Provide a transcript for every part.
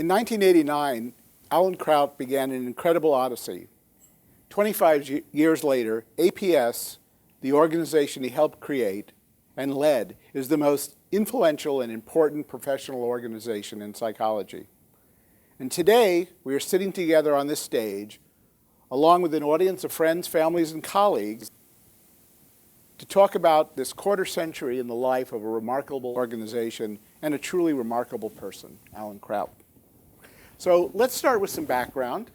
In 1989, Alan Kraut began an incredible odyssey. 25 years later, APS, the organization he helped create and led, is the most influential and important professional organization in psychology. And today, we are sitting together on this stage, along with an audience of friends, families, and colleagues, to talk about this quarter century in the life of a remarkable organization and a truly remarkable person, Alan Kraut. So let's start with some background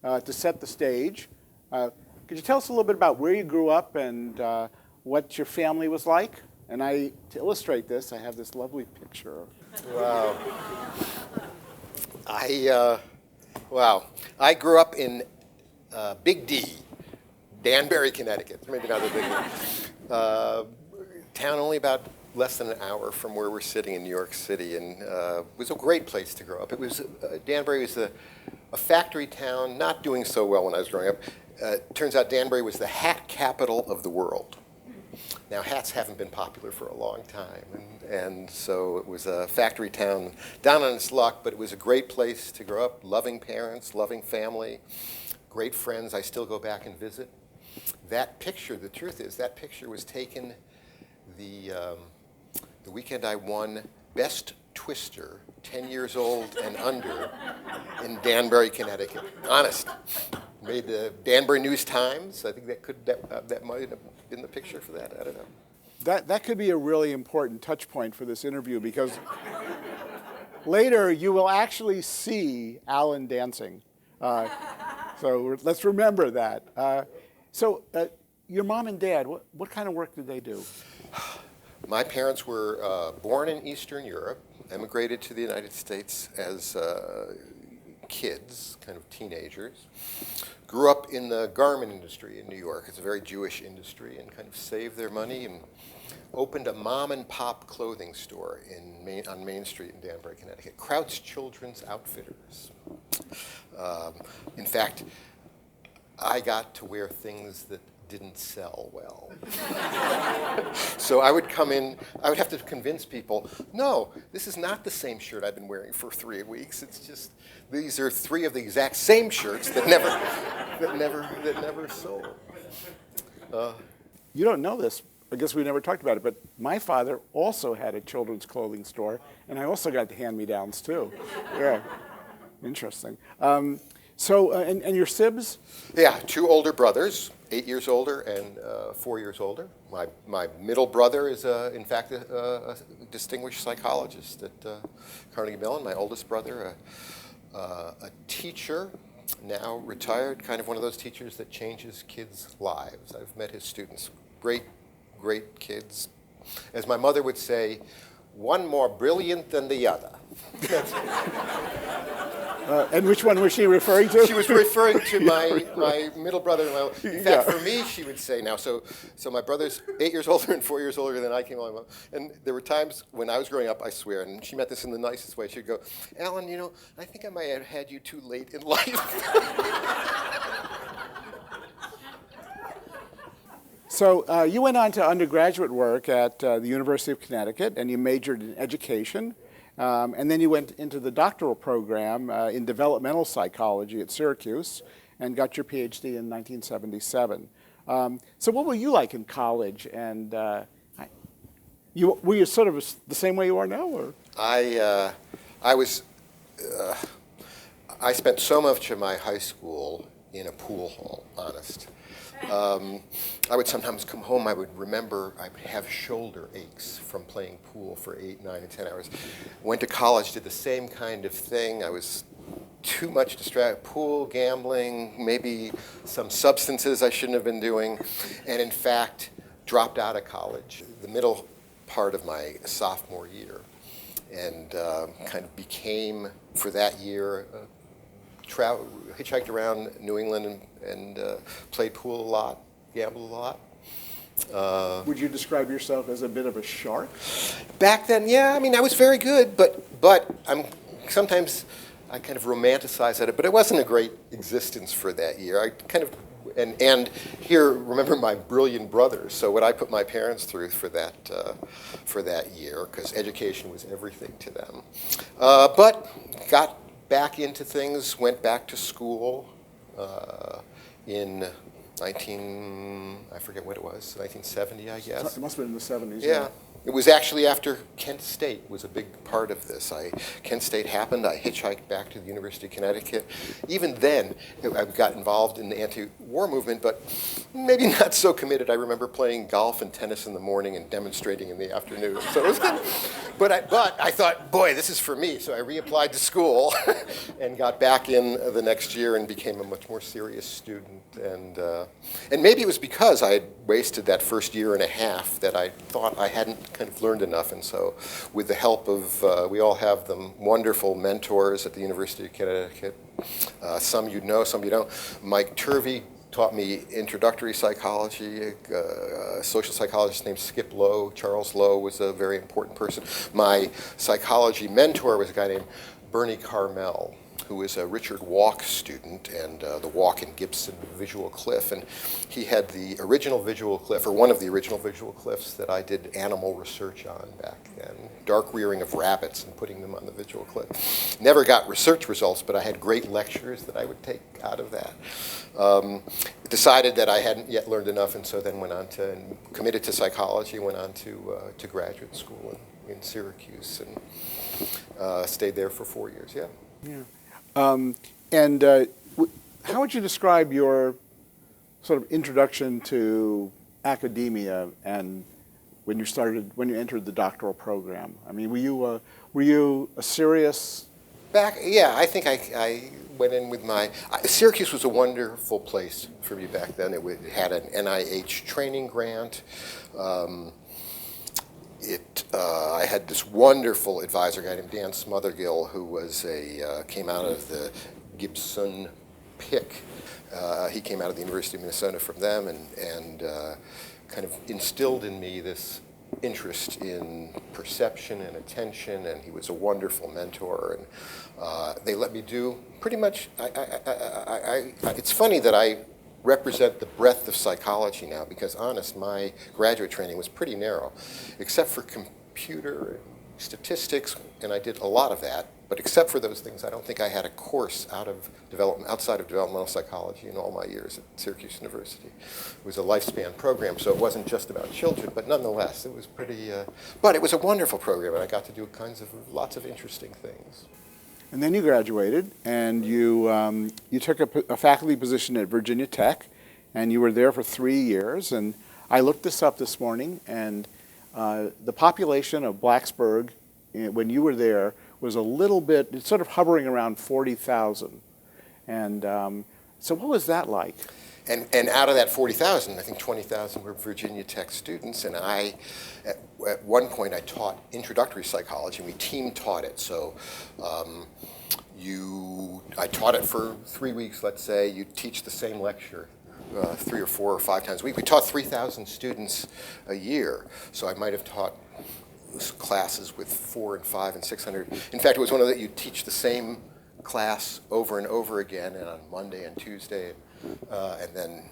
to set the stage. Could you tell us a little bit about where you grew up and what your family was like? And to illustrate this, I have this lovely picture. Wow. I grew up in Big D, Danbury, Connecticut. Maybe not the Big D. Town only about less than an hour from where we're sitting in New York City, and it was a great place to grow up. It was Danbury was a factory town, not doing so well when I was growing up. Turns out Danbury was the hat capital of the world. Now, hats haven't been popular for a long time, and so it was a factory town down on its luck, but it was a great place to grow up, loving parents, loving family, great friends. I still go back and visit. That picture, the truth is, that picture was taken the weekend I won Best Twister, 10 years old and under, in Danbury, Connecticut. Honest. Made the Danbury News Times. I think that might have been the picture for that. I don't know. That could be a really important touch point for this interview, because later you will actually see Alan dancing. So let's remember that. So your mom and dad, what kind of work did they do? My parents were born in Eastern Europe, emigrated to the United States as kids, kind of teenagers. Grew up in the garment industry in New York. It's a very Jewish industry, and kind of saved their money and opened a mom and pop clothing store on Main Street in Danbury, Connecticut. Kraut's Children's Outfitters. In fact, I got to wear things that didn't sell well. So I would come in, I would have to convince people, no, this is not the same shirt I've been wearing for 3 weeks. It's just, these are 3 of the exact same shirts that never sold. You don't know this. I guess we never talked about it, but my father also had a children's clothing store, and I also got the hand-me-downs too. Yeah, interesting. So, and your sibs? Yeah, 2 older brothers, 8 years older and 4 years older. My middle brother is, in fact, a distinguished psychologist at Carnegie Mellon. My oldest brother, a teacher, now retired, kind of one of those teachers that changes kids' lives. I've met his students, great kids. As my mother would say, one more brilliant than the other. And which one was she referring to? She was referring to my middle brother. In fact, for me, she would say now, so my brother's 8 years older and 4 years older than I came along. And there were times when I was growing up, I swear, and she meant this in the nicest way. She'd go, Alan, I think I might have had you too late in life. So you went on to undergraduate work at the University of Connecticut, and you majored in education. And then you went into the doctoral program in developmental psychology at Syracuse and got your PhD in 1977. So what were you like in college? And were you sort of the same way you are now? Or? I spent so much of my high school in a pool hall, honest. I would sometimes come home, I would remember I would have shoulder aches from playing pool for 8, 9, and 10 hours. Went to college, did the same kind of thing. I was too much distracted, pool, gambling, maybe some substances I shouldn't have been doing, and in fact, dropped out of college the middle part of my sophomore year, and kind of became, for that year, hitchhiked around New England and played pool a lot, gambled a lot. Would you describe yourself as a bit of a shark? Back then, yeah. I mean, I was very good, but sometimes I kind of romanticize it. But it wasn't a great existence for that year. I kind of and here, remember my brilliant brothers. So what I put my parents through for that year, because education was everything to them. But got back into things, went back to school in I forget what it was, 1970, I guess. It must have been in the 70s. Yeah. It was actually after Kent State was a big part of this. Kent State happened. I hitchhiked back to the University of Connecticut. Even then, I got involved in the anti-war movement, but maybe not so committed. I remember playing golf and tennis in the morning and demonstrating in the afternoon. So it was good. But I thought, boy, this is for me. So I reapplied to school and got back in the next year and became a much more serious student. And maybe it was because I had wasted that first year and a half that I thought I hadn't kind of learned enough. And so with the help of, we all have them wonderful mentors at the University of Connecticut. Some you know, some you don't. Mike Turvey taught me introductory psychology. A social psychologist named Skip Lowe, Charles Lowe, was a very important person. My psychology mentor was a guy named Bernie Carmel, who was a Richard Walk student and the Walk and Gibson visual cliff. And he had the original visual cliff, or one of the original visual cliffs that I did animal research on back then. Dark rearing of rabbits and putting them on the visual cliff. Never got research results, but I had great lectures that I would take out of that. Decided that I hadn't yet learned enough, and so then went on to, and committed to psychology, went on to graduate school in Syracuse, and stayed there for 4 years, yeah. Yeah. How would you describe your sort of introduction to academia and when you entered the doctoral program? I mean, were you a serious? Yeah, I think I went in with Syracuse was a wonderful place for me back then. It had an NIH training grant. I had this wonderful advisor, guy named Dan Smothergill, who was came out of the Gibson PIC. He came out of the University of Minnesota from them, and kind of instilled in me this interest in perception and attention, and he was a wonderful mentor. And they let me do pretty much. It's funny that I represent the breadth of psychology now, because my graduate training was pretty narrow, except for computer and statistics, and I did a lot of that. But except for those things, I don't think I had a course outside of developmental psychology in all my years at Syracuse University. It was a lifespan program, so it wasn't just about children, but nonetheless, it was pretty. But it was a wonderful program, and I got to do lots of interesting things. And then you graduated, and you took a faculty position at Virginia Tech, and you were there for 3 years. And I looked this up this morning, and the population of Blacksburg, when you were there, was a little bit, it's sort of hovering around 40,000. And so what was that like? And out of that 40,000, I think 20,000 were Virginia Tech students, and at one point I taught introductory psychology, and we team taught it. So I taught it for 3 weeks, let's say. You teach the same lecture 3 or 4 or 5 times a week. We taught 3,000 students a year, so I might have taught classes with 400 and 500 and 600. In fact, it was one of the, you teach the same class over and over again, and on Monday and Tuesday, and then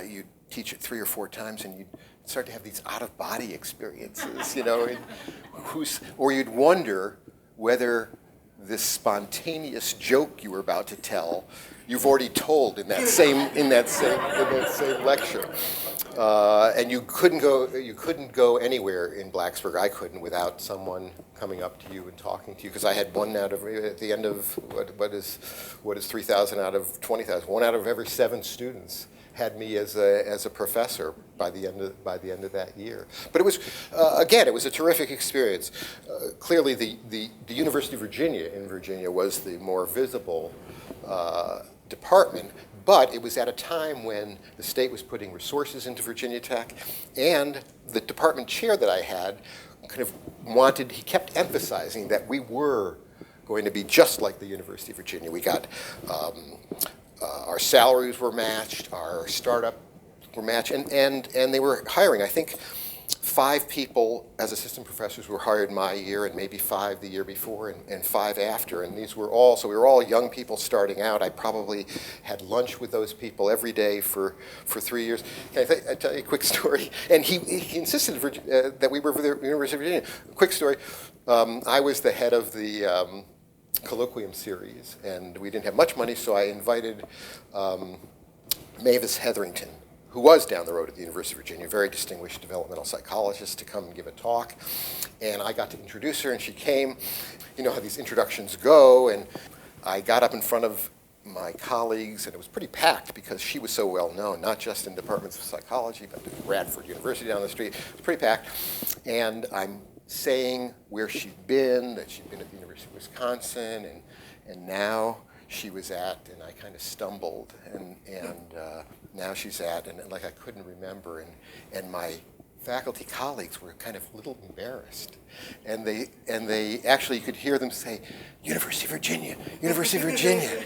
you teach it 3 or 4 times, and you start to have these out-of-body experiences, you know, or you'd wonder whether this spontaneous joke you were about to tell, you've already told in that same lecture. And you couldn't go anywhere in Blacksburg. I couldn't without someone coming up to you and talking to you, because I had one out of, at the end of what is 3,000 out of 20,000, 1 out of every 7 students had me as a professor by the end of that year. But it was again, it was a terrific experience. Clearly, the University of Virginia in Virginia was the more visible department. But it was at a time when the state was putting resources into Virginia Tech, and the department chair that I had kind of he kept emphasizing that we were going to be just like the University of Virginia. We got, our salaries were matched, our startup were matched, and they were hiring. I think 5 people as assistant professors were hired my year, and maybe 5 the year before, and 5 after. And these were all, so we were all young people starting out. I probably had lunch with those people every day for 3 years. Can I tell you a quick story? And he insisted that we were for the University of Virginia. Quick story. I was the head of the colloquium series, and we didn't have much money, so I invited Mavis Hetherington, who was down the road at the University of Virginia, a very distinguished developmental psychologist, to come and give a talk. And I got to introduce her, and she came. You know how these introductions go, and I got up in front of my colleagues, and it was pretty packed because she was so well known, not just in departments of psychology, but at Radford University down the street. It was pretty packed. And I'm saying where she'd been, that she'd been at the University of Wisconsin, and now she was at, and I kind of stumbled, and now she's at, and like I couldn't remember, and my faculty colleagues were kind of a little embarrassed, and they actually, you could hear them say, University of Virginia, University of Virginia,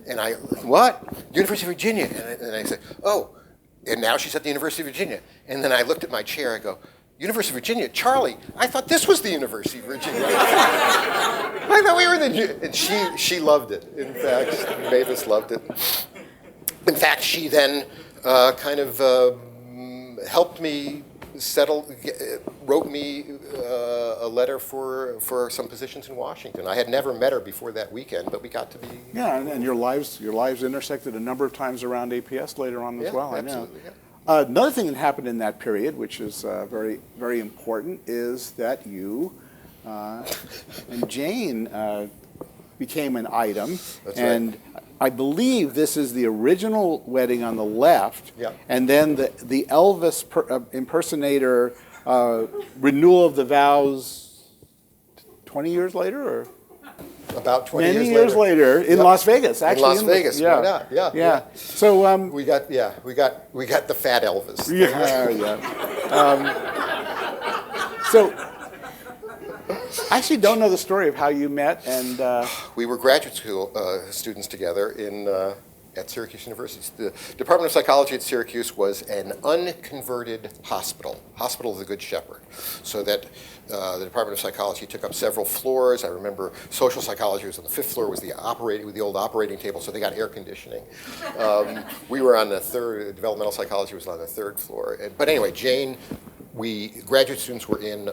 and I, what? University of Virginia, and I said, oh, and now she's at the University of Virginia, and then I looked at my chair, I go, University of Virginia, Charlie, I thought this was the University of Virginia. I thought we were and she loved it. In fact, Mavis loved it. In fact, she then kind of helped me settle, wrote me a letter for some positions in Washington. I had never met her before that weekend, but we got to be. Yeah, and your lives intersected a number of times around APS later on as well. Absolutely, I know. Yeah. Another thing that happened in that period, which is very, very important, is that you and Jane became an item. That's and right. I believe this is the original wedding on the left, Yeah. and then the Elvis impersonator renewal of the vows 20 years later, or? About 20 Many years later in Yep. Las Vegas, actually. In Las Vegas, why not? Yeah. So We got the fat Elvis. So I actually don't know the story of how you met, and We were graduate school students together at Syracuse University. The Department of Psychology at Syracuse was an unconverted hospital of the Good Shepherd, so that the Department of Psychology took up several floors. I remember social psychology was on the 5th floor, was the old operating table, so they got air conditioning. We were on the 3rd, developmental psychology was on the 3rd floor. But anyway, Jane, graduate students were in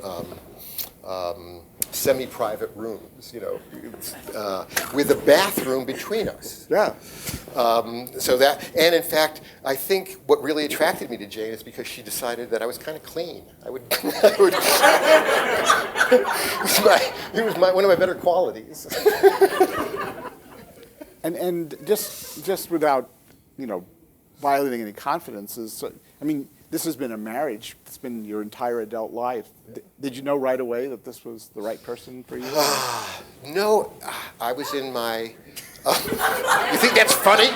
semi-private rooms, with a bathroom between us. yeah. And in fact, I think what really attracted me to Jane is because she decided that I was kind of clean. It was one of my better qualities. And just without, violating any confidences, this has been a marriage. It's been your entire adult life. Did you know right away that this was the right person for you? No, I was in my. You think that's funny?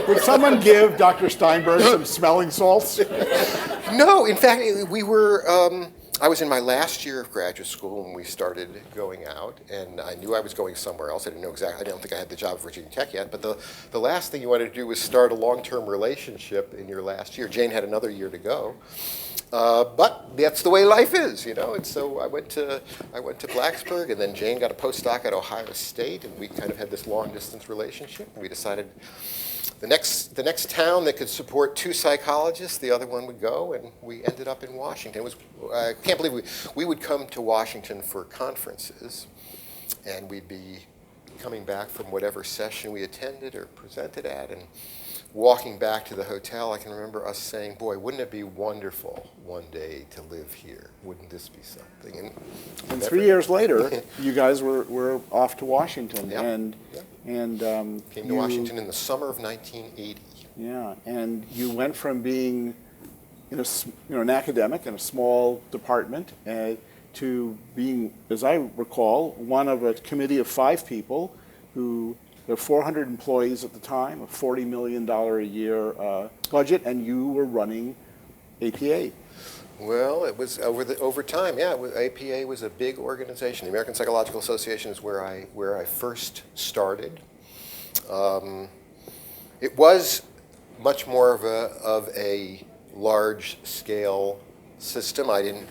Would someone give Dr. Steinberg some smelling salts? No, in fact, we were. I was in my last year of graduate school when we started going out, and I knew I was going somewhere else. I didn't know exactly. I don't think I had the job at Virginia Tech yet. But the last thing you wanted to do was start a long-term relationship in your last year. Jane had another year to go, but that's the way life is, And so I went to Blacksburg, and then Jane got a postdoc at Ohio State, and we kind of had this long-distance relationship. And we decided the next town that could support 2 psychologists, the other one would go, and we ended up in Washington. I can't believe we would come to Washington for conferences, and we'd be coming back from whatever session we attended or presented at, and walking back to the hotel. I can remember us saying, boy, wouldn't it be wonderful one day to live here? Wouldn't this be something? And 3 years later, you guys were off to Washington. Yep. And came to Washington in the summer of 1980. Yeah, and you went from being an academic in a small department to being, as I recall, one of a committee of 5 people who, there were 400 employees at the time, a $40 million a year budget, and you were running APA. Well, it was over time. Yeah, APA was a big organization. The American Psychological Association is where I first started. It was much more of a large scale system. I'm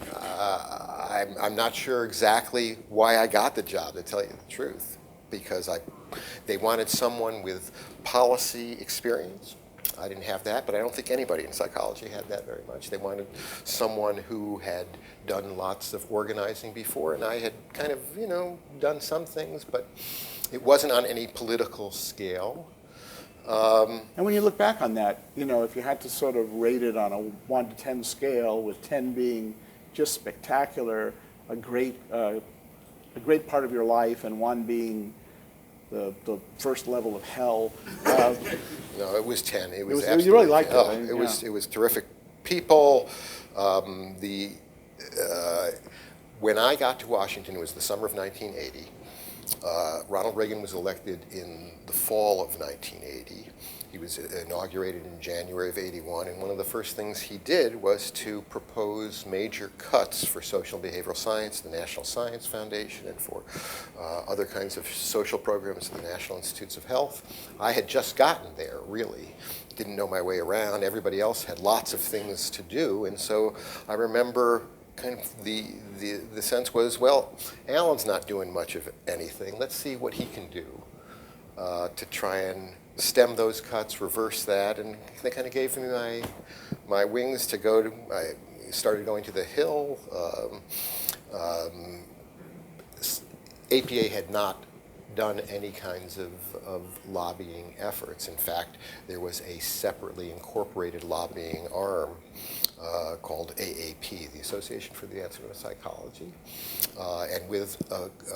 not sure exactly why I got the job, to tell you the truth, because they wanted someone with policy experience. I didn't have that, but I don't think anybody in psychology had that very much. They wanted someone who had done lots of organizing before, and I had kind of, done some things, but it wasn't on any political scale. And when you look back on that, if you had to sort of rate it on a 1 to 10 scale, with 10 being just spectacular, a great part of your life, and 1 being the first level of hell. No, it was 10. It was you really liked it. It was terrific people. When I got to Washington, it was the summer of 1980. Ronald Reagan was elected in the fall of 1980. He was inaugurated in January of 81, and one of the first things he did was to propose major cuts for social and behavioral science, the National Science Foundation, and for other kinds of social programs at the National Institutes of Health. I had just gotten there, really. Didn't know my way around. Everybody else had lots of things to do, and so I remember kind of the sense was, well, Alan's not doing much of anything. Let's see what he can do to try and stem those cuts, reverse that, and they kind of gave me my wings to go to. I started going to the Hill. APA had not done any kinds of lobbying efforts. In fact, there was a separately incorporated lobbying arm called AAP, the Association for the Advancement of Psychology, and with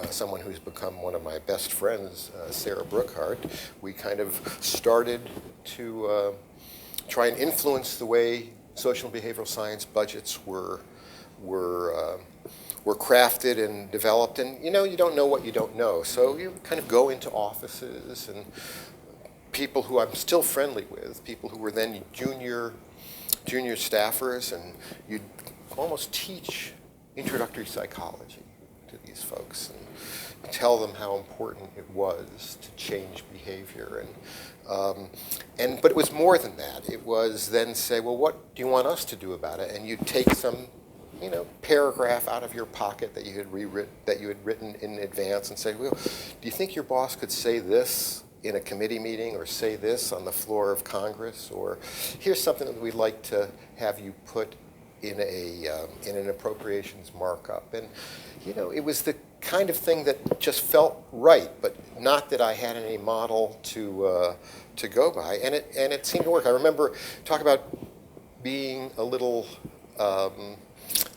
someone who's become one of my best friends, Sarah Brookhart, we kind of started to try and influence the way social and behavioral science budgets were crafted and developed. And you don't know what you don't know, so you kind of go into offices, and people who I'm still friendly with, people who were then junior staffers, and you'd almost teach introductory psychology to these folks and tell them how important it was to change behavior. But it was more than that. It was then say, well, what do you want us to do about it? And you'd take some paragraph out of your pocket that you had written in advance and say, well, do you think your boss could say this in a committee meeting, or say this on the floor of Congress, or here's something that we'd like to have you put in an appropriations markup. And it was the kind of thing that just felt right, but not that I had any model to go by, and it seemed to work. I remember talk about being a little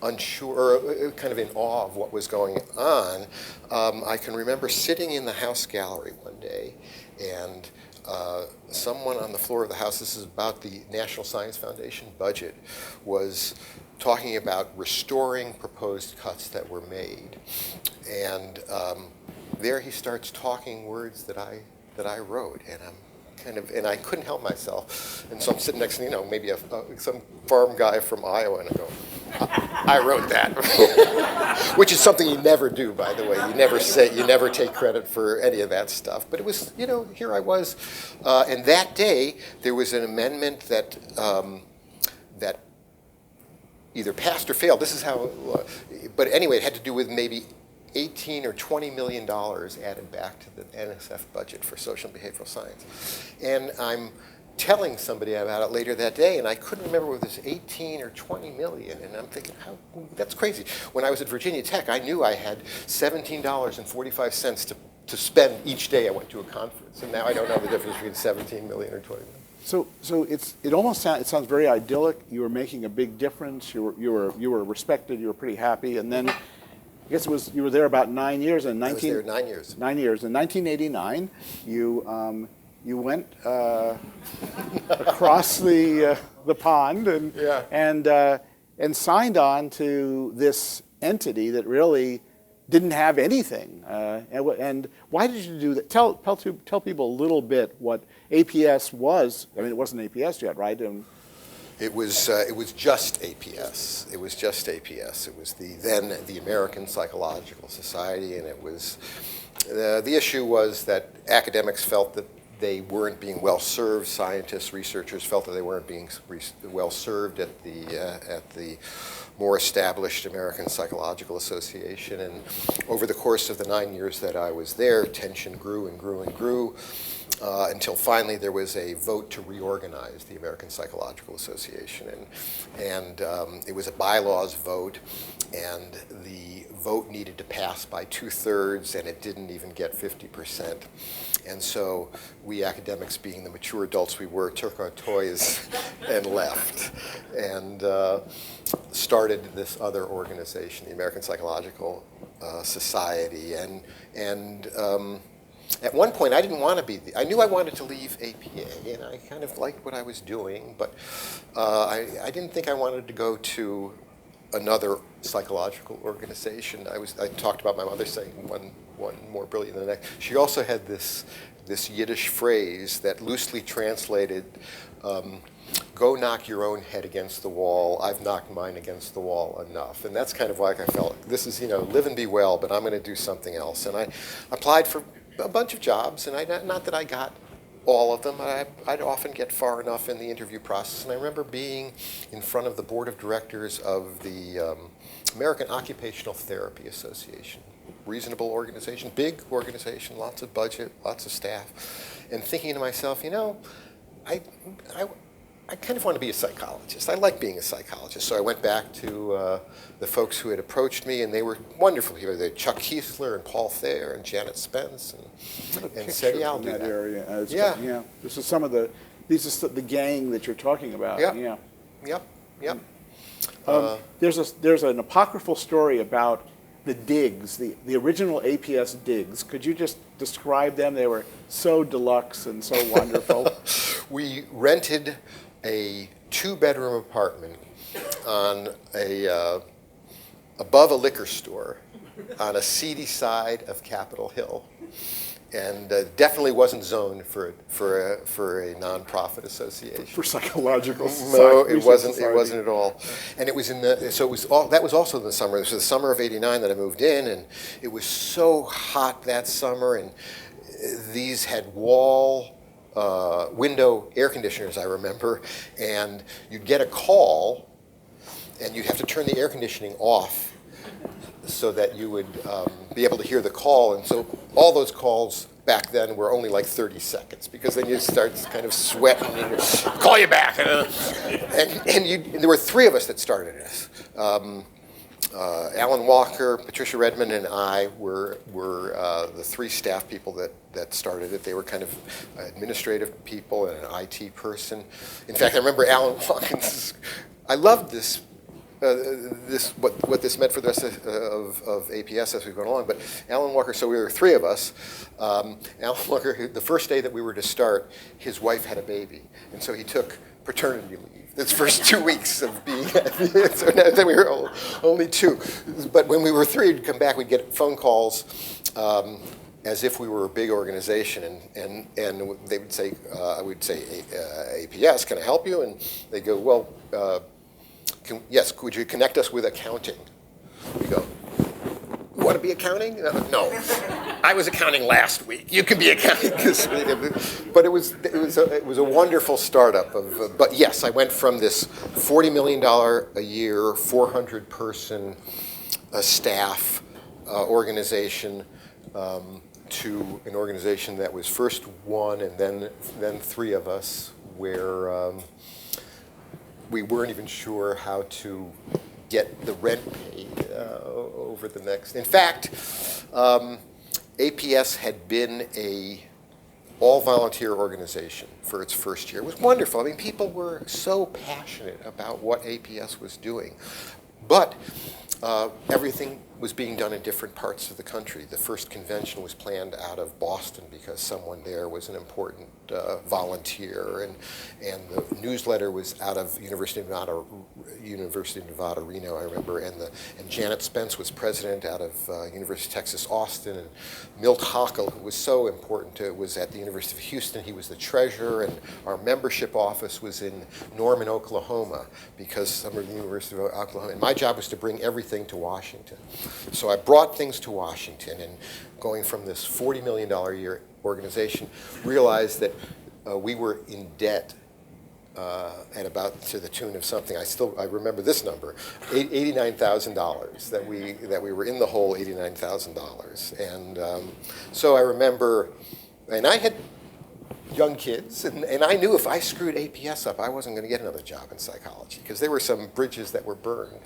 unsure, or kind of in awe of what was going on. I can remember sitting in the House gallery one day, and someone on the floor of the House, this is about the National Science Foundation budget, was talking about restoring proposed cuts that were made. And there he starts talking words that I wrote, and I couldn't help myself. And so I'm sitting next to, maybe some farm guy from Iowa, and I go, I wrote that, which is something you never do, by the way. You never take credit for any of that stuff. But it was, here I was, and that day there was an amendment that that either passed or failed. This is how, but anyway, it had to do with maybe $18 or $20 million added back to the NSF budget for social and behavioral science. And I'm telling somebody about it later that day, and I couldn't remember whether it was 18 or 20 million, and I'm thinking, that's crazy. When I was at Virginia Tech, I knew I had $17.45 to spend each day I went to a conference, and now I don't know the difference between 17 million or 20 million. So it sounds very idyllic. You were making a big difference. You were respected. You were pretty happy, and then I guess you were there about 9 years. And I was there 9 years. 9 years. In 1989, you went across the pond and signed on to this entity that really didn't have anything. And why did you do that? Tell people a little bit what APS was. I mean, it wasn't APS yet, right? It was just APS. It was just APS. It was the American Psychological Society, and it was the issue was that academics felt that they weren't being well served. Scientists, researchers felt that they weren't being well served at the more established American Psychological Association. And over the course of the 9 years that I was there, tension grew and grew and grew until finally there was a vote to reorganize the American Psychological Association. And it was a bylaws vote, and the vote needed to pass by 2/3, and it didn't even get 50%. And so we academics, being the mature adults we were, took our toys and left, and started this other organization, the American Psychological Society. And at one point, I didn't want to be, I knew I wanted to leave APA, and I kind of liked what I was doing, but I didn't think I wanted to go to another psychological organization. I talked about my mother saying one more brilliant than the next. She also had this Yiddish phrase that loosely translated, go knock your own head against the wall. I've knocked mine against the wall enough. And that's kind of like I felt, this is, live and be well, but I'm going to do something else. And I applied for a bunch of jobs, and not that I got all of them. I'd often get far enough in the interview process. And I remember being in front of the board of directors of the American Occupational Therapy Association. Reasonable organization, big organization, lots of budget, lots of staff, and thinking to myself, I kind of want to be a psychologist. I like being a psychologist. So I went back to the folks who had approached me, and they were wonderful people. They had Chuck Kiesler and Paul Thayer and Janet Spence, and said, "Yeah, I'll do that." Area. Yeah. This is these are the gang that you're talking about. Yeah. Yep. There's an apocryphal story about the digs, the original APS digs. Could you just describe them? They were so deluxe and so wonderful. We rented a 2-bedroom apartment on above a liquor store on a seedy side of Capitol Hill, and definitely wasn't zoned for a nonprofit association. For psychological No, it wasn't. It wasn't at all. And it was that was also in the summer. This was the summer of '89 that I moved in, and it was so hot that summer. And these had window air conditioners, I remember. And you'd get a call, and you'd have to turn the air conditioning off so that you would be able to hear the call. And so all those calls back then were only like 30 seconds, because then you start kind of sweating and call you back. And there were 3 of us that started this. Alan Walker, Patricia Redmond, and I were the 3 staff people that started it. They were kind of administrative people and an IT person. In fact, I remember Alan Walker. I loved this. What this meant for the rest of APS as we've gone along. But Alan Walker, so we were 3 of us. Alan Walker, the first day that we were to start, his wife had a baby, and so he took paternity leave. This first 2 weeks of being so then we were only 2. But when we were 3, we'd come back, we'd get phone calls as if we were a big organization, and they would say, I would say, APS, can I help you? And they'd go, well, yes, could you connect us with accounting? We go, you want to be accounting? No. I was accounting last week. You can be accounting this week. But it was a wonderful startup. But yes, I went from this $40 million a year, 400-person staff organization to an organization that was first 1 and then 3 of us, where we weren't even sure how to get the rent paid over the next. In fact, APS had been a all-volunteer organization for its first year. It was wonderful. I mean, people were so passionate about what APS was doing. But everything was being done in different parts of the country. The first convention was planned out of Boston because someone there was an important volunteer, and the newsletter was out of University of Nevada, Reno, I remember, and Janet Spence was president out of University of Texas, Austin, and Milt Hockel, who was so important, was at the University of Houston. He was the treasurer, and our membership office was in Norman, Oklahoma, because some of the University of Oklahoma, and my job was to bring everything thing to Washington. So I brought things to Washington, and going from this $40 million a year organization, realized that we were in debt at about to the tune of something. I remember this number, $89,000. That we were in the hole, $89,000. And so I remember, and I had young kids, and I knew if I screwed APS up, I wasn't going to get another job in psychology because there were some bridges that were burned.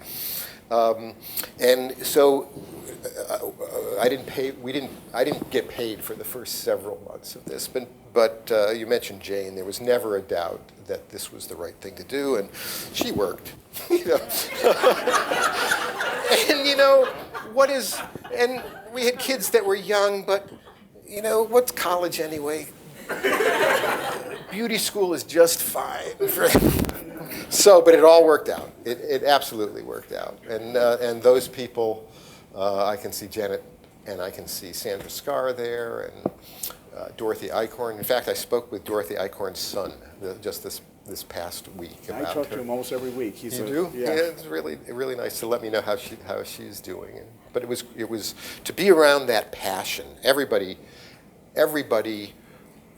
And so I didn't get paid for the first several months of this. But you mentioned Jane. There was never a doubt that this was the right thing to do, and she worked. And we had kids that were young, but what's college anyway? Beauty school is just fine. But it all worked out. It absolutely worked out. And those people, I can see Janet and I can see Sandra Scarr there, and Dorothy Eichhorn. In fact, I spoke with Dorothy Eichhorn's son just this past week. I talk to him almost every week. You do? Yeah. It's really nice to let me know how she's doing. But it was to be around that passion. Everybody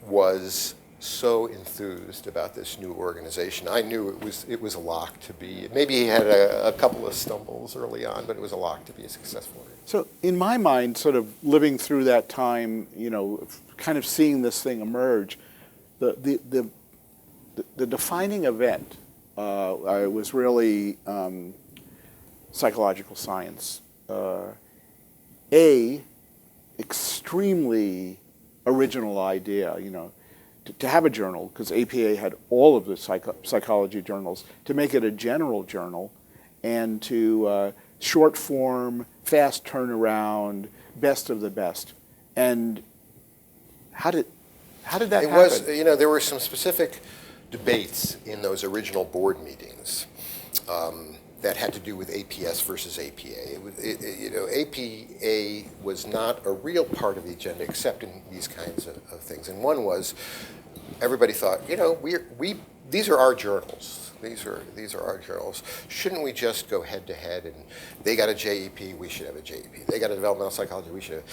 was so enthused about this new organization. I knew it was a lock to be. Maybe he had a couple of stumbles early on, but it was a lock to be a successful organization. So in my mind, sort of living through that time, kind of seeing this thing emerge, the defining event was really psychological science. Extremely original idea, to have a journal, because APA had all of the psychology journals, to make it a general journal, and to short form, fast turnaround, best of the best. And how did that happen? It was, there were some specific debates in those original board meetings that had to do with APS versus APA. APA was not a real part of the agenda except in these kinds of things. And one was, everybody thought, these are our journals. These are our journals. Shouldn't we just go head to head? And they got a JEP, we should have a JEP. They got a developmental psychology, we should have.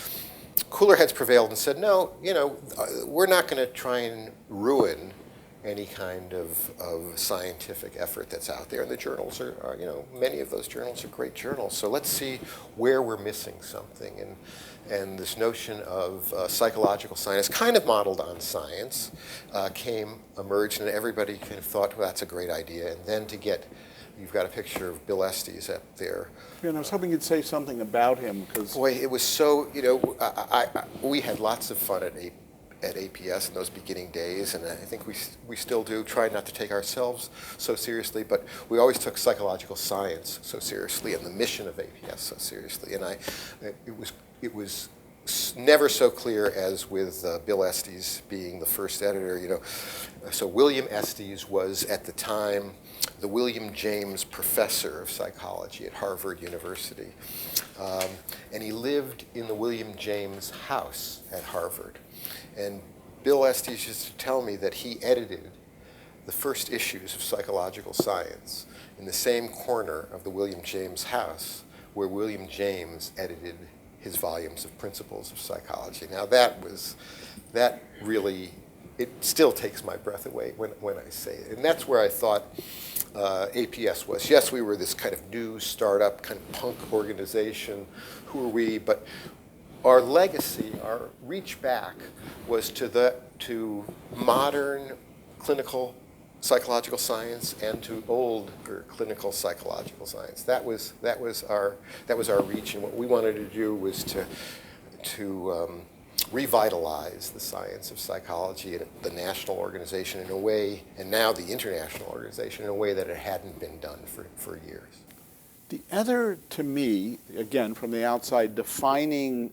Cooler heads prevailed and said, no, we're not going to try and ruin any kind of scientific effort that's out there. And the journals are, many of those journals are great journals. So let's see where we're missing something. And this notion of psychological science, kind of modeled on science, emerged, and everybody kind of thought, well, that's a great idea. And then you've got a picture of Bill Estes up there. Yeah, and I was hoping you'd say something about him, because boy, it was so, we had lots of fun at APS in those beginning days, and I think we still do. Try not to take ourselves so seriously, but we always took psychological science so seriously and the mission of APS so seriously. And it was never so clear as with Bill Estes being the first editor. So William Estes was at the time the William James Professor of Psychology at Harvard University, and he lived in the William James house at Harvard. And Bill Estes used to tell me that he edited the first issues of Psychological Science in the same corner of the William James house where William James edited his volumes of Principles of Psychology. Now that really, it still takes my breath away when I say it. And that's where I thought APS was. Yes, we were this kind of new startup, kind of punk organization. Who are we? But our legacy, our reach back, was to modern clinical psychological science and to old clinical psychological science. That was our reach, and what we wanted to do was to revitalize the science of psychology at the national organization in a way, and now the international organization in a way that it hadn't been done for years. The other, to me, again, from the outside, defining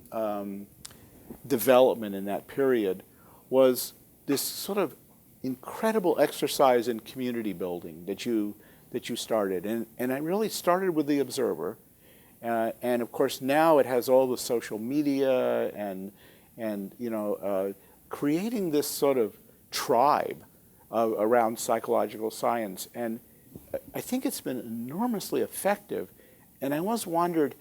development in that period was this sort of incredible exercise in community building that you started. And I really started with the Observer. And of course, now it has all the social media and creating this sort of tribe around psychological science. And I think it's been enormously effective. And I always wondered,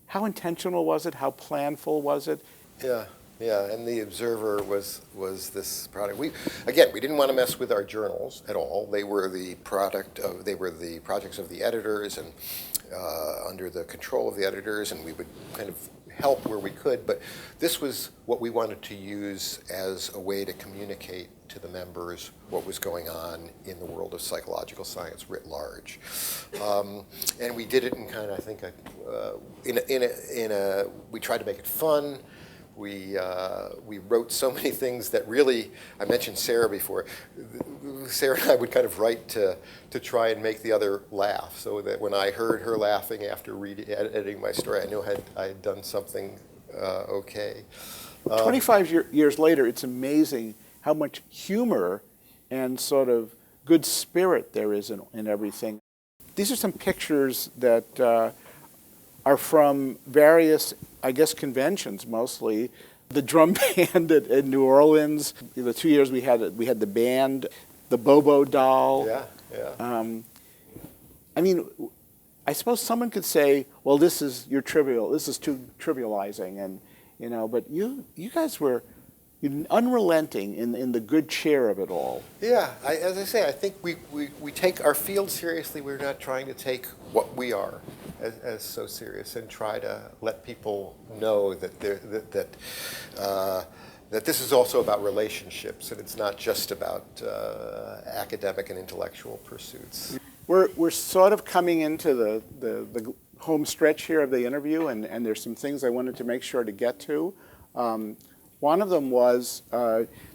how intentional was it? How planful was it? Yeah, yeah, and the Observer was this product. We didn't want to mess with our journals at all. They were the projects of the editors and under the control of the editors, and we would kind of help where we could. But this was what we wanted to use as a way to communicate to the members what was going on in the world of psychological science writ large. And we did it in kind of, I think, we tried to make it fun. We wrote so many things that really, I mentioned Sarah before. Sarah and I would kind of write to try and make the other laugh, so that when I heard her laughing after editing my story, I knew I had done something okay. 25 years later, it's amazing how much humor and sort of good spirit there is in everything. These are some pictures that are from various, I guess, conventions mostly. The drum band in New Orleans. The 2 years we had the band, the Bobo doll. Yeah, yeah. I mean, I suppose someone could say, "Well, this is too trivializing," and but you guys were unrelenting in the good cheer of it all. Yeah, as I say, I think we take our field seriously. We're not trying to take what we are as so serious, and try to let people know that that this is also about relationships, and it's not just about academic and intellectual pursuits. We're sort of coming into the home stretch here of the interview, and there's some things I wanted to make sure to get to. One of them was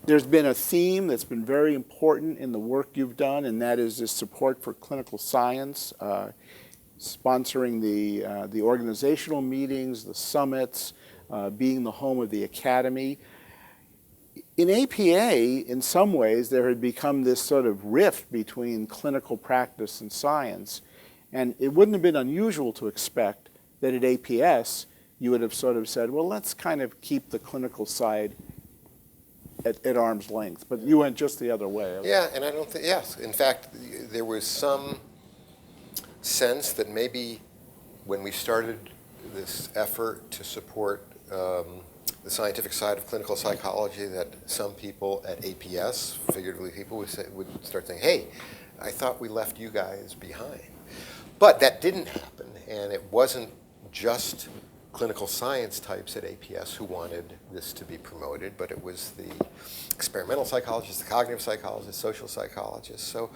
there's been a theme that's been very important in the work you've done, and that is this support for clinical science, sponsoring the organizational meetings, the summits, being the home of the academy. In APA, in some ways, there had become this sort of rift between clinical practice and science, and it wouldn't have been unusual to expect that at APS you would have sort of said, well, let's kind of keep the clinical side at arm's length. But you went just the other way. Yeah, and I don't think, yes. In fact, there was some sense that maybe when we started this effort to support the scientific side of clinical psychology, that some people at APS, figuratively people, would start saying, hey, I thought we left you guys behind. But that didn't happen, and it wasn't just clinical science types at APS who wanted this to be promoted, but it was the experimental psychologists, the cognitive psychologists, social psychologists. So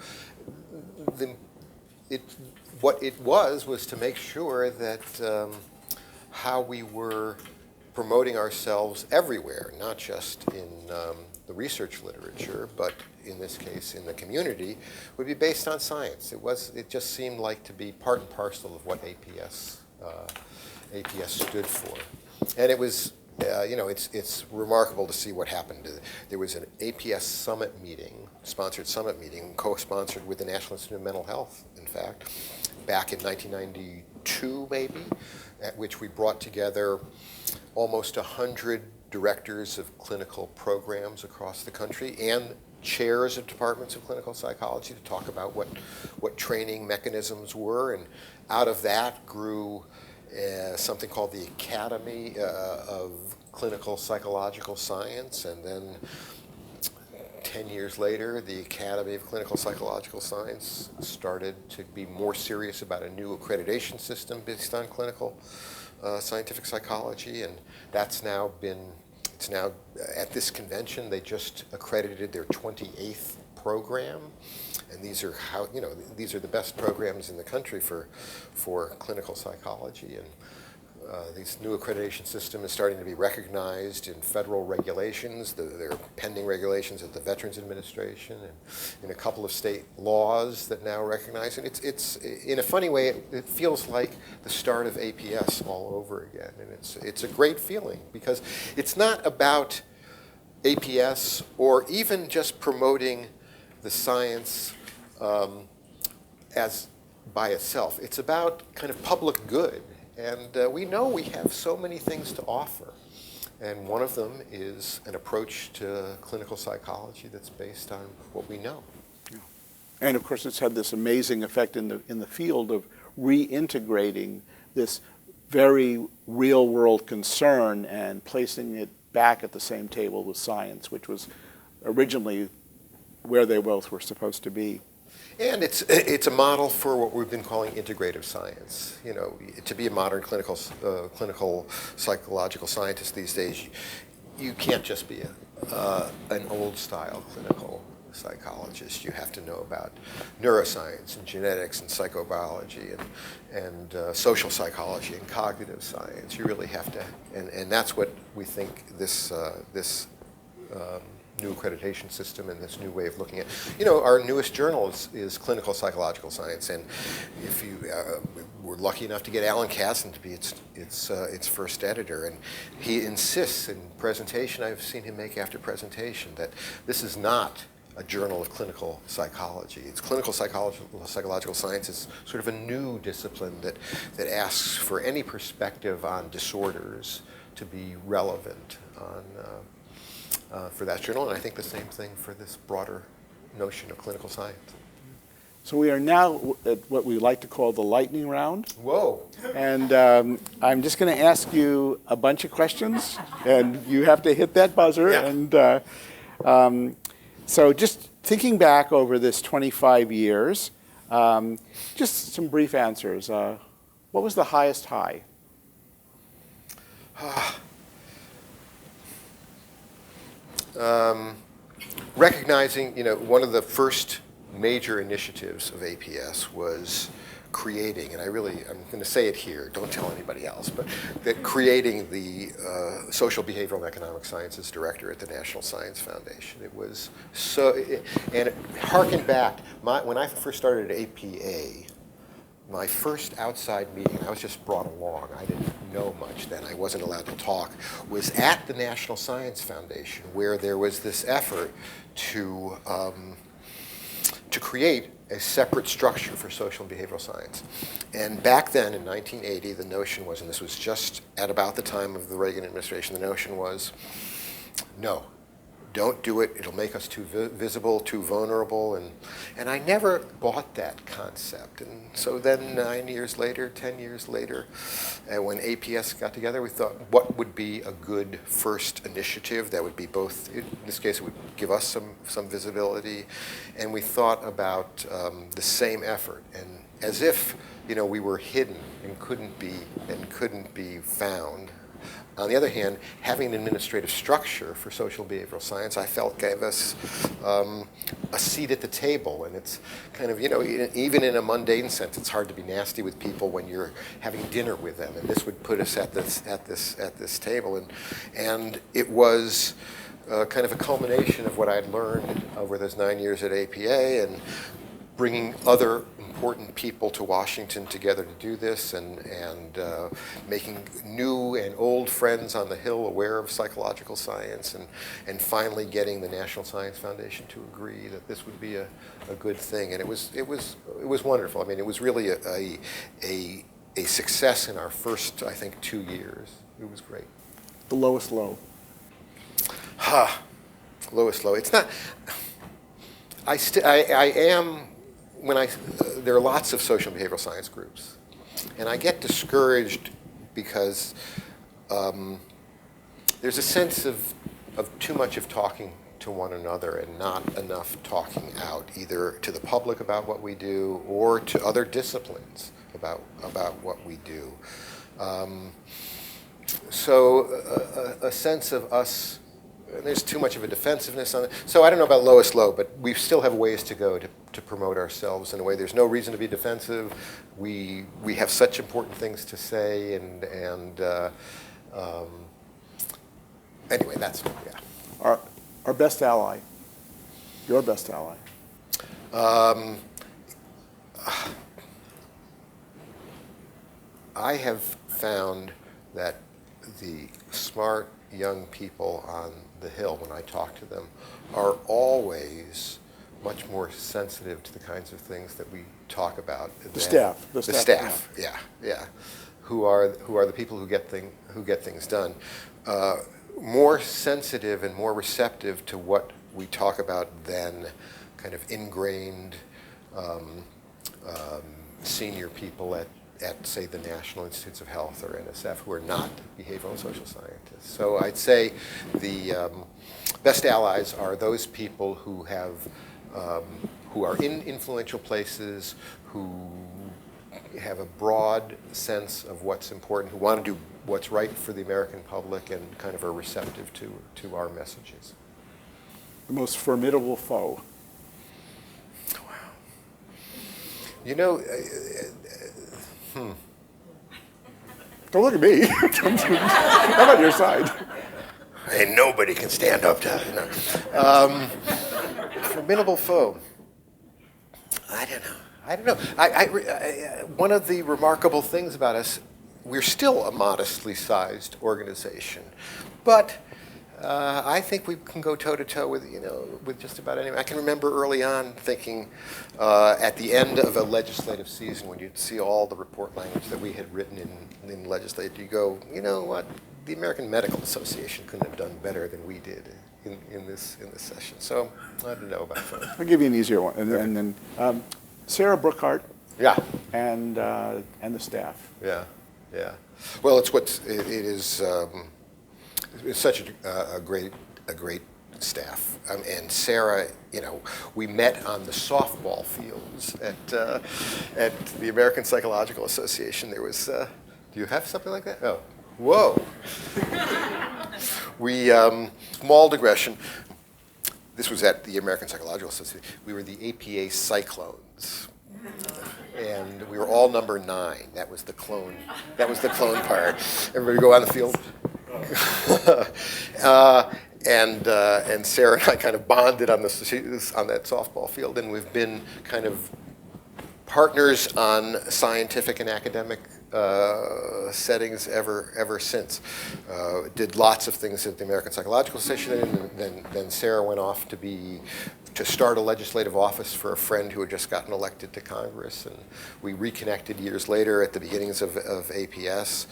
what it was to make sure that how we were promoting ourselves everywhere, not just in the research literature, but in this case in the community, would be based on science. It just seemed like to be part and parcel of what APS stood for. And it was, it's remarkable to see what happened. There was an APS summit meeting, sponsored summit meeting, co-sponsored with the National Institute of Mental Health, in fact, back in 1992 maybe, at which we brought together almost 100 directors of clinical programs across the country and chairs of departments of clinical psychology to talk about what training mechanisms were. And out of that grew something called the Academy of Clinical Psychological Science, and then 10 years later, the Academy of Clinical Psychological Science started to be more serious about a new accreditation system based on clinical scientific psychology, and it's now at this convention, they just accredited their 28th program. And these are these are the best programs in the country for clinical psychology, and this new accreditation system is starting to be recognized in federal regulations. There are pending regulations at the Veterans Administration and in a couple of state laws that now recognize it. It's in a funny way, it feels like the start of APS all over again, and it's a great feeling because it's not about APS or even just promoting the science as by itself. It's about kind of public good. And we know we have so many things to offer. And one of them is an approach to clinical psychology that's based on what we know. Yeah. And of course, it's had this amazing effect in the field of reintegrating this very real-world concern and placing it back at the same table with science, which was originally where they both were supposed to be. And it's a model for what we've been calling integrative science. You know, to be a modern clinical psychological scientist these days, you can't just be an old-style clinical psychologist. You have to know about neuroscience and genetics and psychobiology and social psychology and cognitive science. You really have to, and that's what we think this new accreditation system and this new way of looking at. You know, our newest journal is Clinical Psychological Science, and if you we're lucky enough to get Alan Casson to be its first editor, and he insists in presentation I've seen him make after presentation that this is not a journal of clinical psychology. It's clinical psychological science is sort of a new discipline that asks for any perspective on disorders to be relevant for that journal, and I think the same thing for this broader notion of clinical science. So we are now at what we like to call the lightning round. Whoa. And I'm just going to ask you a bunch of questions, and you have to hit that buzzer. Yeah. And so just thinking back over this 25 years, just some brief answers. What was the highest high? Recognizing, you know, one of the first major initiatives of APS was creating, and I'm going to say it here, don't tell anybody else, but that creating the Social Behavioral and Economic Sciences Director at the National Science Foundation. It was so, and it harkened back, when I first started at APA, my first outside meeting, I was just brought along, I didn't know much then, I wasn't allowed to talk, was at the National Science Foundation, where there was this effort to create a separate structure for social and behavioral science. And back then, in 1980, the notion was, and this was just at about the time of the Reagan administration, the notion was, no, don't do it, it'll make us too visible, too vulnerable, and I never bought that concept. And so then 9 years later, 10 years later, when APS got together, we thought, what would be a good first initiative that would be both, in this case, it would give us some visibility, and we thought about the same effort, and as if, you know, we were hidden and couldn't be found. On the other hand, having an administrative structure for social behavioral science, I felt gave us a seat at the table. And it's kind of, you know, even in a mundane sense, it's hard to be nasty with people when you're having dinner with them. And this would put us at this table. And it was kind of a culmination of what I'd learned over those 9 years at APA and bringing other important people to Washington together to do this, and making new and old friends on the Hill aware of psychological science, and finally getting the National Science Foundation to agree that this would be a good thing. And it was wonderful. I mean, it was really a success in our first, I think, 2 years. It was great. The lowest low. Lowest low. It's not. I am. There are lots of social and behavioral science groups, and I get discouraged because there's a sense of too much of talking to one another and not enough talking out, either to the public about what we do or to other disciplines about what we do. So a sense of us. There's too much of a defensiveness on it. So I don't know about lowest low, but we still have ways to go to promote ourselves in a way. There's no reason to be defensive. We have such important things to say, and anyway, that's, yeah. Our best ally, your best ally. I have found that the smart young people on the Hill, when I talk to them, are always much more sensitive to the kinds of things that we talk about. The staff. The staff. Yeah. Who are the people who get things done. More sensitive and more receptive to what we talk about than kind of ingrained senior people at, say, the National Institutes of Health or NSF who are not behavioral and social scientists. So I'd say the best allies are those people who have, who are in influential places, who have a broad sense of what's important, who want to do what's right for the American public and kind of are receptive to our messages. The most formidable foe. You know, Don't look at me. I'm on your side. and nobody can stand up to it. No. Formidable foe. I don't know. One of the remarkable things about us, we're still a modestly sized organization, but I think we can go toe to toe with, with just about anyone. I can remember early on thinking at the end of a legislative season when you'd see all the report language that we had written in legislative, you go, you know what, the American Medical Association couldn't have done better than we did in this session. So I don't know about that. I'll give you an easier one, and then Sarah Brookhart. Yeah. And the staff. Yeah. Well, it's such a great staff. And Sarah, we met on the softball fields at the American Psychological Association. There was, do you have something like that? Oh, whoa. We, small digression, this was at the American Psychological Association. We were the APA Cyclones. And we were all number 9. That was the clone part. Everybody go on the field. And Sarah and I kind of bonded on that softball field, and we've been kind of partners on scientific and academic settings ever since. Did lots of things at the American Psychological Association, and then Sarah went off to start a legislative office for a friend who had just gotten elected to Congress, and we reconnected years later at the beginnings of APS.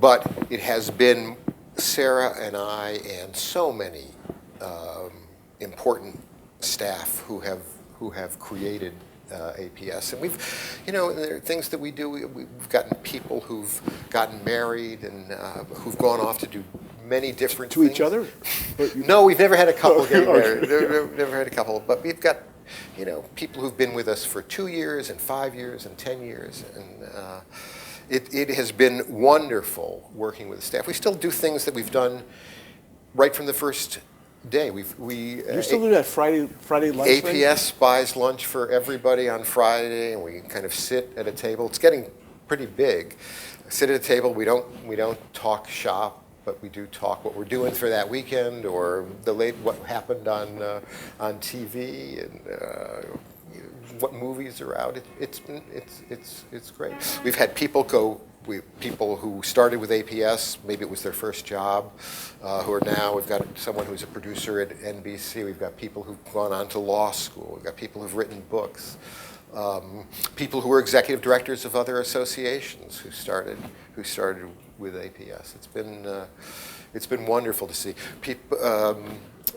But it has been Sarah and I and so many important staff who have created APS, and we've, there are things that we do. We've gotten people who've gotten married and who've gone off to do many different to things. each other. No, we've never had a couple getting married. Never had a couple, but we've got, people who've been with us for 2 years and 5 years and 10 years, and it has been wonderful working with the staff. We still do things that we've done right from the first day. You still do that Friday lunch thing? APS buys lunch for everybody on Friday, and we kind of sit at a table. It's getting pretty big. Sit at a table. We don't talk shop, but we do talk what we're doing for that weekend, or what happened on TV, and what movies are out. It's great. We've had people people who started with APS, maybe it was their first job, who are now, we've got someone who's a producer at NBC, we've got people who've gone on to law school, we've got people who've written books, people who are executive directors of other associations who started with APS. It's been wonderful to see.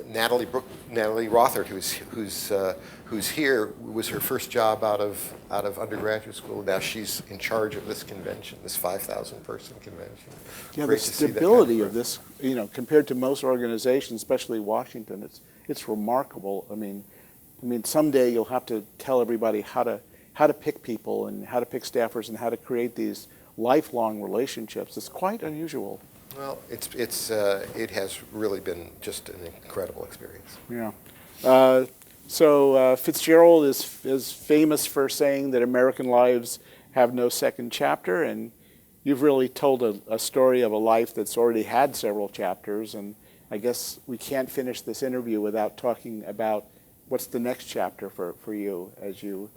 Natalie Rothert, who's here, was her first job out of undergraduate school. Now she's in charge of this convention, this 5,000 person convention. Yeah, Great the to see that stability kind of this, compared to most organizations, especially Washington, it's remarkable. I mean, someday you'll have to tell everybody how to pick people and how to pick staffers and how to create these lifelong relationships. It's quite unusual. Well, it has really been just an incredible experience. Yeah. So Fitzgerald is famous for saying that American lives have no second chapter, and you've really told a story of a life that's already had several chapters, and I guess we can't finish this interview without talking about what's the next chapter for you as you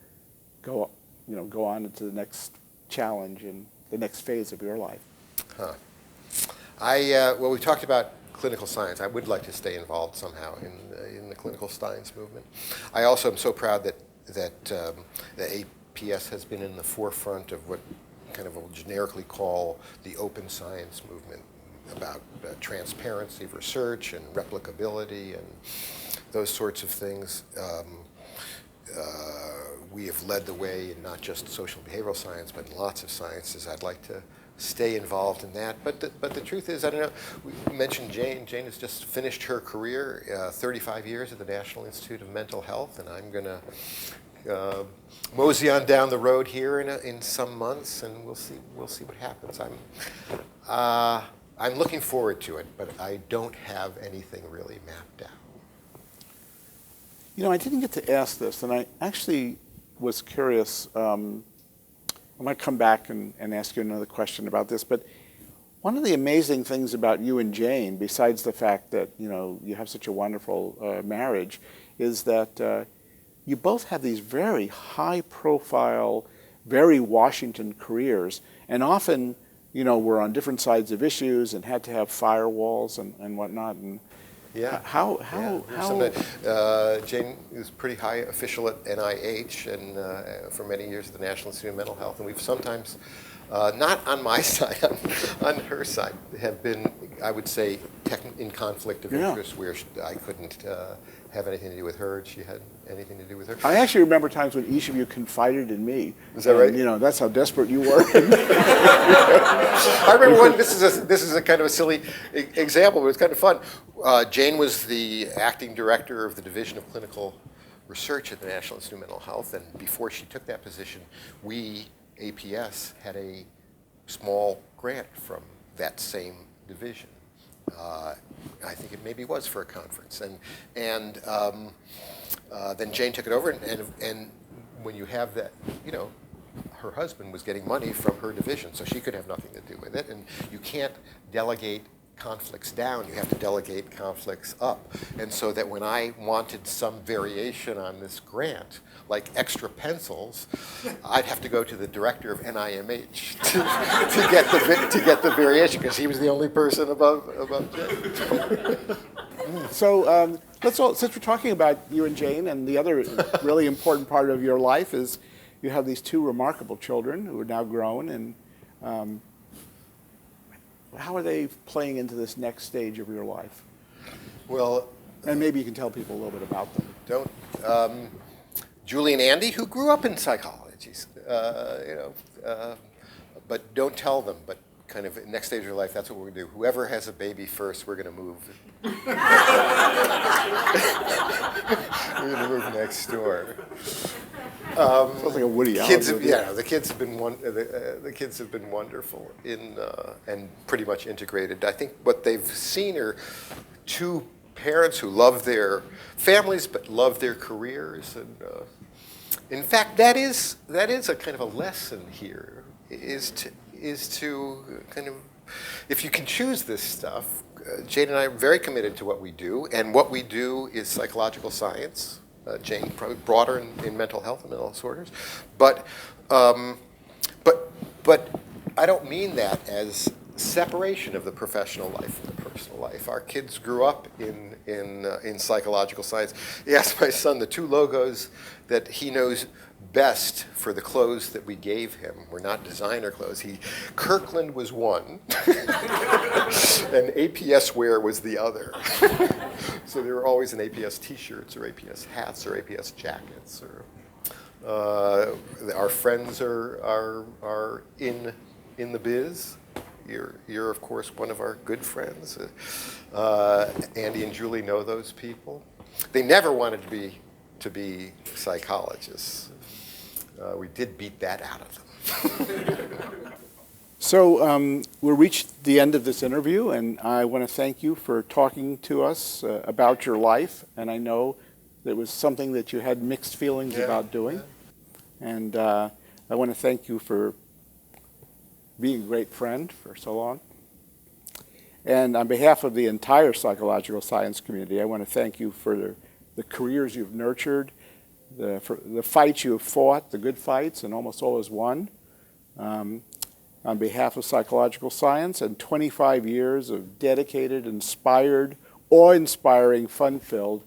go on into the next challenge and the next phase of your life. Huh. Well, we talked about clinical science. I would like to stay involved somehow in the clinical science movement. I also am so proud that the APS has been in the forefront of what kind of we'll generically call the open science movement, about transparency of research and replicability and those sorts of things. we have led the way in not just social behavioral science, but in lots of sciences. I'd like to stay involved in that. But the truth is, I don't know, we mentioned Jane. Jane has just finished her career, 35 years at the National Institute of Mental Health, and I'm going to mosey on down the road here in some months, and we'll see what happens. I'm looking forward to it, but I don't have anything really mapped out. You know, I didn't get to ask this, and I actually was curious. I might come back and ask you another question about this, but one of the amazing things about you and Jane, besides the fact that, you know, you have such a wonderful marriage, is that you both have these very high-profile, very Washington careers, and often, you know, were on different sides of issues and had to have firewalls and whatnot. And yeah. How Jane is pretty high official at NIH and for many years at the National Institute of Mental Health, and we've sometimes, not on my side, on her side, have been, I would say, in conflict of interest where I couldn't have anything to do with her and she had anything to do with her. I actually remember times when each of you confided in me. Is that right? You know, that's how desperate you were. I remember one. This is a kind of a silly example, but it's kind of fun. Jane was the acting director of the Division of Clinical Research at the National Institute of Mental Health, and before she took that position, we, APS, had a small grant from that same division. I think it maybe was for a conference, and then Jane took it over, and when you have that, you know, her husband was getting money from her division, so she could have nothing to do with it, and you can't delegate conflicts down, you have to delegate conflicts up. And so that when I wanted some variation on this grant, like extra pencils, I'd have to go to the director of NIMH to get the variation, because he was the only person above Jane. So since we're talking about you and Jane, and the other really important part of your life is you have these two remarkable children who are now grown, and how are they playing into this next stage of your life? Well, and maybe you can tell people a little bit about them. Julie and Andy, who grew up in psychology, but don't tell them. But kind of next stage of your life, that's what we're going to do. Whoever has a baby first, we're going to move. We're going to move next door. Sounds like a Woody Allen movie. Yeah, the kids have been wonderful and pretty much integrated. I think what they've seen are two parents who love their families but love their careers, and in fact, that is a kind of a lesson here. Is to kind of, if you can choose this stuff, Jane and I are very committed to what we do, and what we do is psychological science. Jane probably broader in mental health and mental disorders, but I don't mean that as separation of the professional life from the personal life. Our kids grew up in psychological science. He asked my son the two logos that he knows best for the clothes that we gave him were not designer clothes. Kirkland was one, and APS wear was the other. So there were always an APS T-shirts or APS hats or APS jackets. Or our friends are in the biz. You're of course one of our good friends. Andy and Julie know those people. They never wanted to be psychologists. We did beat that out of them. So we've reached the end of this interview, and I want to thank you for talking to us about your life. And I know that it was something that you had mixed feelings about doing. Yeah. And I want to thank you for being a great friend for so long. And on behalf of the entire psychological science community, I want to thank you for the careers you've nurtured, for the fights you have fought, the good fights, and almost always won. On behalf of psychological science and 25 years of dedicated, inspired, awe-inspiring, fun-filled,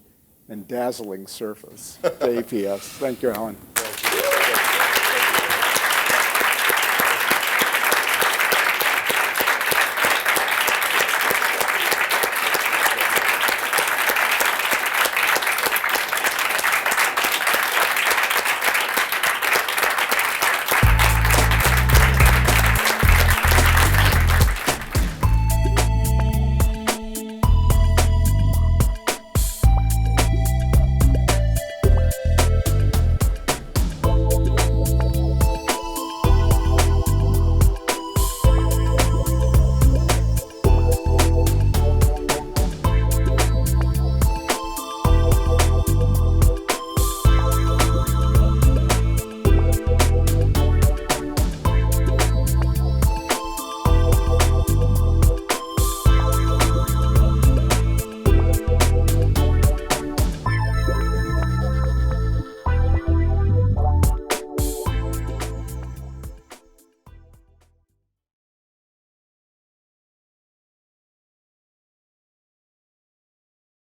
and dazzling service to APS. Thank you, Alan.